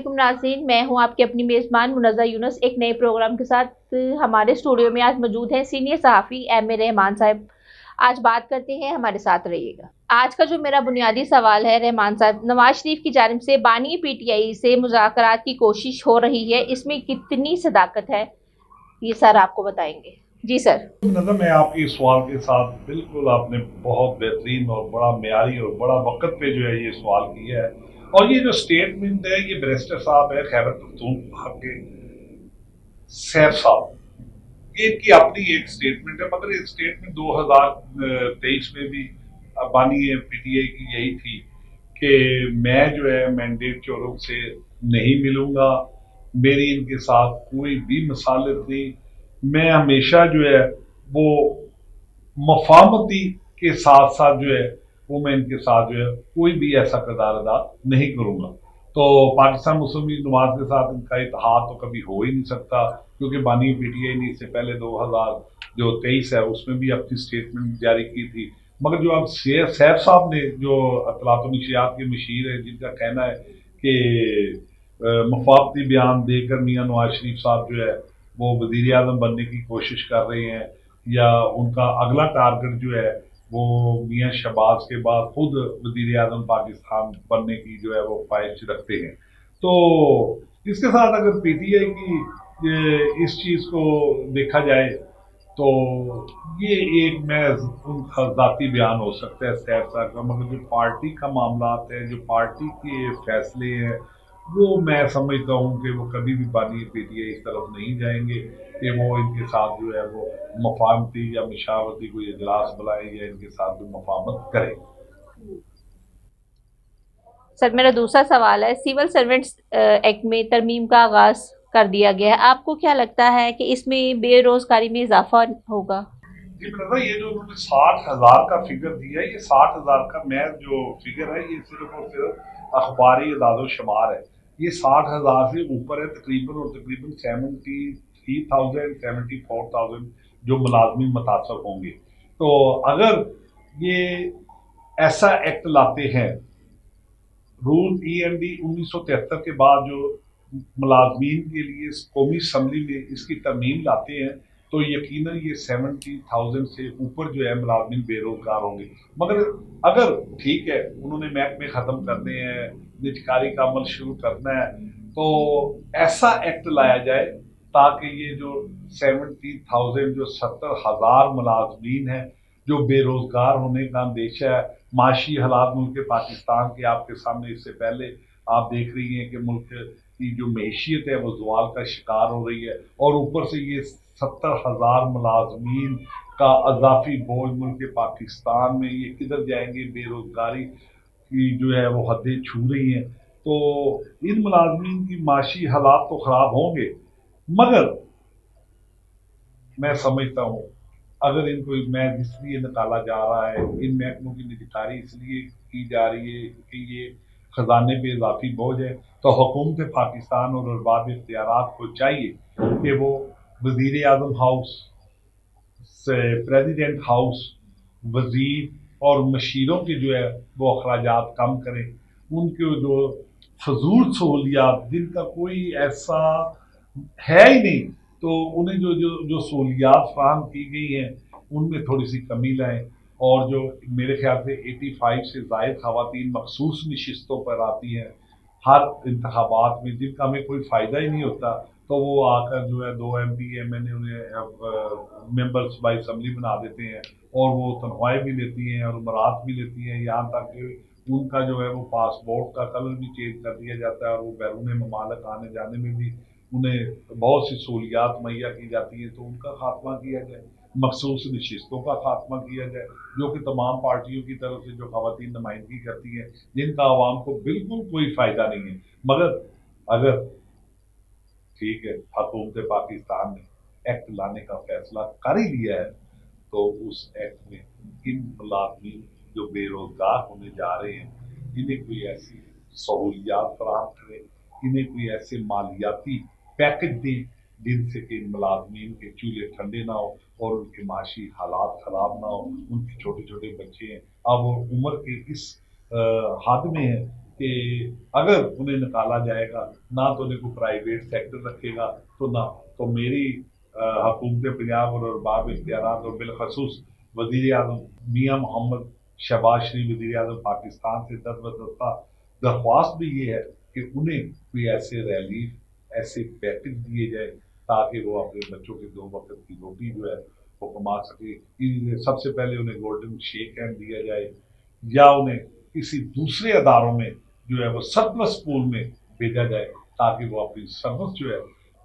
नाज़रीन, मैं हूं आपकी अपनी मेज़बान मुनज़्ज़ा यूनुस एक नए प्रोग्राम के साथ हमारे स्टूडियो में आज मौजूद हैं सीनियर सहाफ़ी एम ए रहमान साहब। आज बात करते हैं, हमारे साथ रहिएगा। आज का जो मेरा बुनियादी सवाल है रहमान साहब, नवाज शरीफ की जानिब से बानी पीटीआई से मुज़ाकरात की कोशिश हो रही है, इसमें कितनी सदाकत है, ये सर आपको बताएंगे। जी सर। मतलब मैं आपके सवाल के साथ बिल्कुल, आपने बहुत बेहतरीन और बड़ा मेयारी और बड़ा वक्त पे जो है ये सवाल किया है। और ये जो स्टेटमेंट है, ये बैरिस्टर साहब है खैबर पख्तूनख्वा के सैफ साहब, ये इनकी अपनी एक स्टेटमेंट है, मगर एक स्टेटमेंट 2023 में भी बानी पीटीआई की यही थी कि मैं जो है मैंडेट चोरों से नहीं मिलूंगा, मेरी इनके साथ कोई भी मसालत नहीं, मैं हमेशा जो है वो मफामती के साथ साथ जो है वो मैं इनके साथ जो है कोई भी ऐसा किरदार अदा नहीं करूंगा। तो पाकिस्तान मुस्लिम लीग नवाज के साथ इनका इत्तेहाद तो कभी हो ही नहीं सकता, क्योंकि बानी पीटीआई ने इससे पहले 2023 है उसमें भी अपनी स्टेटमेंट जारी की थी। मगर जो अब सैफ साहब ने, जो अतलात नशियात के मशीर है, जिनका कहना है कि मफाकती बयान देकर मियाँ नवाज शरीफ साहब जो है वो वजीर आजम बनने की कोशिश कर रहे हैं, या उनका अगला टारगेट जो है वो मियाँ शहबाज के बाद खुद वजीर आजम पाकिस्तान बनने की जो है वो ख्वाहिश रखते हैं। तो इसके साथ अगर पीटीआई की इस चीज़ को देखा जाए तो ये एक मैं उनका ज़ाती बयान हो सकता है सैफ साहब का, मगर जो पार्टी का मामला है, जो पार्टी के फैसले हैं, वो मैं समझता हूँ कि वो कभी भी बानी पीटीआई इस तरफ नहीं जाएंगे कि वो इनके साथ जो है वो मफाहमती या मशावरती कोई इजलास बुलाए या इनके साथ भी मफाहमत करें। सर मेरा दूसरा सवाल है, सिविल सर्वेंट्स एक्ट में तरमीम का आगाज कर दिया गया है, आपको क्या लगता है कि इसमें बेरोजगारी में इजाफा होगा? जी मतलब ये जो उन्होंने 60,000 का फिगर दिया है, ये 60,000 का मैं जो फिगर है ये सिर्फ और सिर्फ अखबारी इदादो शुमार है। ये 60,000 से ऊपर है तकरीबन, और तकरीबन 73,000 74,000 जो मुलाजमीन मुतासर होंगे। तो अगर ये ऐसा एक्ट लाते हैं, रूल EMD 1973 के बाद जो मुलाजमीन के लिए कौमी असम्बली में इसकी तरमीम लाते हैं, तो यकीनन ये 70,000 से ऊपर जो है मुलाजमीन बेरोजगार होंगे। मगर अगर ठीक है उन्होंने महकमे ख़त्म करने हैं, निजकारी का अमल शुरू करना है, तो ऐसा एक्ट लाया जाए ताकि ये जो 70,000 जो 70,000 मुलाजमीन हैं जो बेरोजगार होने का अंदेशा है, माशी हालात मुल्क पाकिस्तान के आपके सामने, इससे पहले आप देख रही हैं कि मुल्क की जो मैशियत है वो जवाल का शिकार हो रही है, और ऊपर से ये 70,000 मुलाजमीन का अजाफी बोझ मुल्क पाकिस्तान में, ये किधर जाएंगे, बेरोजगारी की जो है वो हदें छू रही हैं। तो इन मुलाजमीन की माशी हालात तो ख़राब होंगे, मगर मैं समझता हूँ अगर इनको मैं इसलिए निकाला जा रहा है, इन महकमों की निजकारी इसलिए की जा रही है कि ये खजाने पे इजाफी बोझ है, तो हुकूमत पाकिस्तान और अरबाब इख्तियारात को चाहिए कि वो वजीर आजम हाउस से प्रेसिडेंट हाउस, वजीर और मशीरों के जो है वो अखराजात कम करें, उनके जो फजूल सहूलियात जिनका कोई ऐसा है ही नहीं, तो उन्हें जो जो जो सहूलियात फराहम की गई हैं उनमें थोड़ी सी कमी लाएं। और जो मेरे ख्याल से 85 से जायद खवातीन मखसूस नशिस्तों पर आती हैं हर इंतखाबात में, जिनका हमें कोई फ़ायदा ही नहीं होता, तो वो आकर जो है 2 MP MN उन्हें मेंबर्स बाई असम्बली बना देते हैं, और वो तनख्वाहें भी लेती हैं और मरात भी लेती हैं, यहाँ तक कि उनका जो है वो पासपोर्ट का कलर भी चेंज कर दिया जाता है, और वो बैरून ममालिक आने जाने में भी उन्हें बहुत सी सहूलियात मुहैया की जाती हैं। तो उनका खात्मा किया जाए, मखसूस नशिस्तों का खात्मा किया जाए, जो कि तमाम पार्टियों की तरफ से जो खवातीन नुमाइंदगी करती हैं, जिनका आवाम को बिल्कुल कोई फ़ायदा नहीं है। मगर अगर ठीक है हुकूमत पाकिस्तान ने एक्ट लाने का फैसला कर ही लिया है, तो उस एक्ट में इन मुलाजमीन जो बेरोजगार होने जा रहे हैं, इन्हें कोई ऐसी सहूलियात फराहम करें, इन्हें कोई ऐसे मालियाती पैकेज दें जिनसे कि मुलाजमीन के चूल्हे ठंडे ना हो और उनके माशी हालात ख़राब ना हो। उनके छोटे छोटे बच्चे हैं, अब वो उम्र के इस हद में है کہ اگر انہیں نکالا جائے گا نہ تو انہیں کوئی پرائیویٹ سیکٹر رکھے گا نہ تو میری حکومت پنجاب اور ارباب اختیارات اور بالخصوص وزیر اعظم میاں محمد شہباز شریف وزیر اعظم پاکستان سے درخواست بھی یہ ہے کہ انہیں کوئی ایسے ریلیف ایسے پیکج دیے جائے تاکہ وہ اپنے بچوں کے 2 وقت کی روٹی جو ہے وہ کما سکے. سب سے پہلے انہیں گولڈن شیک ہینڈ دیا جائے یا انہیں کسی دوسرے اداروں میں جو ہے وہ سرپلس اسکول میں بھیجا جائے تاکہ وہ اپنی سروس جو ہے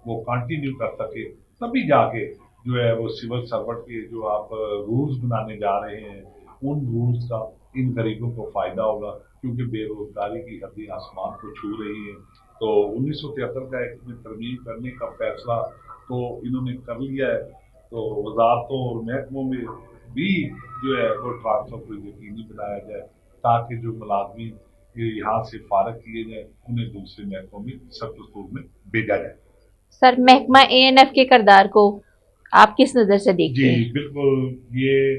وہ کنٹینیو کر سکے. تبھی جا کے جو ہے وہ سول سرونٹ کے جو آپ رولز بنانے جا رہے ہیں ان رولز کا ان غریبوں کو فائدہ ہوگا کیونکہ بے روزگاری کی حدیں آسمان کو چھو رہی ہیں. تو 1973 کا ایک میں ترمیم کرنے کا فیصلہ تو انہوں نے کر لیا ہے. تو وزارتوں اور محکموں میں بھی جو ہے وہ ٹرانسفر کو یقینی بنایا جائے تاکہ جو ملازمین یہاں سے فارغ کیے جائیں انہیں دوسرے محکموں میں سخت اسکول میں بھیجا جائے. سر محکمہ ANF کے کردار کو آپ کس نظر سے دیکھتے ہیں؟ جی بالکل، یہ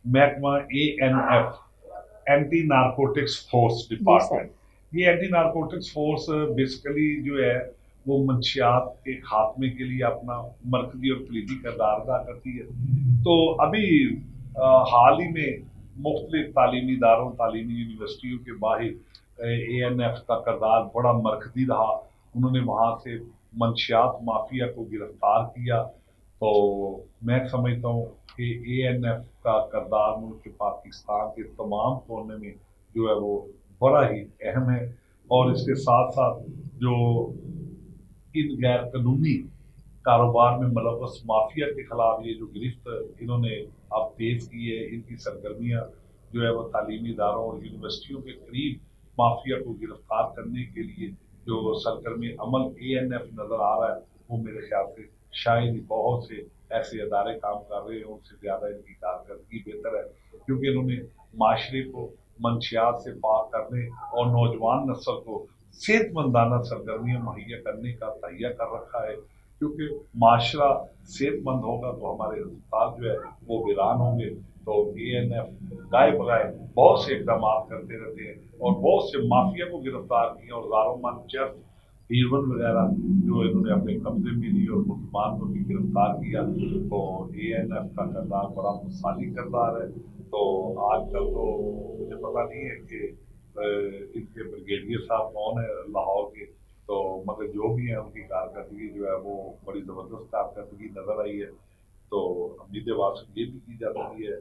محکمہ ANF anti narcotics force department, یہ اینٹی نارکوٹکس فورس بیسیکلی جو ہے وہ منشیات کے خاتمے کے لیے اپنا مرکزی اور کلیدی کردار ادا کرتی ہے. تو ابھی حال ہی میں مختلف تعلیمی اداروں تعلیمی یونیورسٹیوں کے باہر ANF کا کردار بڑا مرکزی رہا. انہوں نے وہاں سے منشیات مافیا کو گرفتار کیا. تو میں سمجھتا ہوں کہ ANF کا کردار ملک پاکستان کے تمام کونے میں جو ہے وہ بڑا ہی اہم ہے. اور اس کے ساتھ ساتھ جو ان غیر قانونی کاروبار میں ملوث مافیا کے خلاف یہ جو گرفت انہوں نے اب تیز کی ہے، ان کی سرگرمیاں جو ہے وہ تعلیمی اداروں اور یونیورسٹیوں کے قریب مافیا کو گرفتار کرنے کے لیے جو سرگرمی عمل ANF نظر آ رہا ہے وہ میرے خیال سے شاید ہی بہت سے ایسے ادارے کام کر رہے ہیں ان سے زیادہ ان کی کارکردگی بہتر ہے کیونکہ انہوں نے معاشرے کو منشیات سے پاک کرنے اور نوجوان نسل کو صحت مندانہ سرگرمیاں مہیا کرنے کا تہیہ کر رکھا ہے. کیونکہ معاشرہ صحت مند ہوگا تو ہمارے ہسپتال جو ہے وہ ویران ہوں گے. تو ANF گائے بغائے بہت سے اقدامات کرتے رہتے ہیں اور بہت سے مافیا کو گرفتار کیا اور ہزاروں من چرس ہیروئن وغیرہ جو انہوں نے اپنے قبضے میں لی اور مسلمان کو بھی گرفتار کیا. تو ANF کا کردار بڑا مثالی کردار ہے. تو آج کل تو مجھے پتا نہیں ہے کہ ان کے بریگیڈیئر صاحب کون ہے لاہور کے، تو مگر جو بھی ہیں ان کی کارکردگی جو ہے وہ بڑی زبردست کارکردگی نظر آئی ہے. تو امید واسط یہ بھی کی جا رہی ہے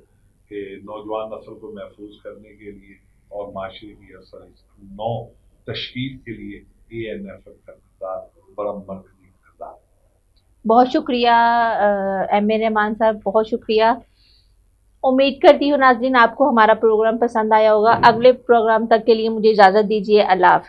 کہ نوجوان نسل کو محفوظ کرنے کے لیے اور معاشرے کی اثر نو تشکیل کے لیے ANF کا کردار بڑا مرکزی کردار. بہت شکریہ ایم اے رحمان صاحب، بہت شکریہ. امید کرتی ہوں ناظرین آپ کو ہمارا پروگرام پسند آیا ہوگا. اگلے پروگرام تک کے لیے مجھے اجازت دیجیے. اللہ حافظ.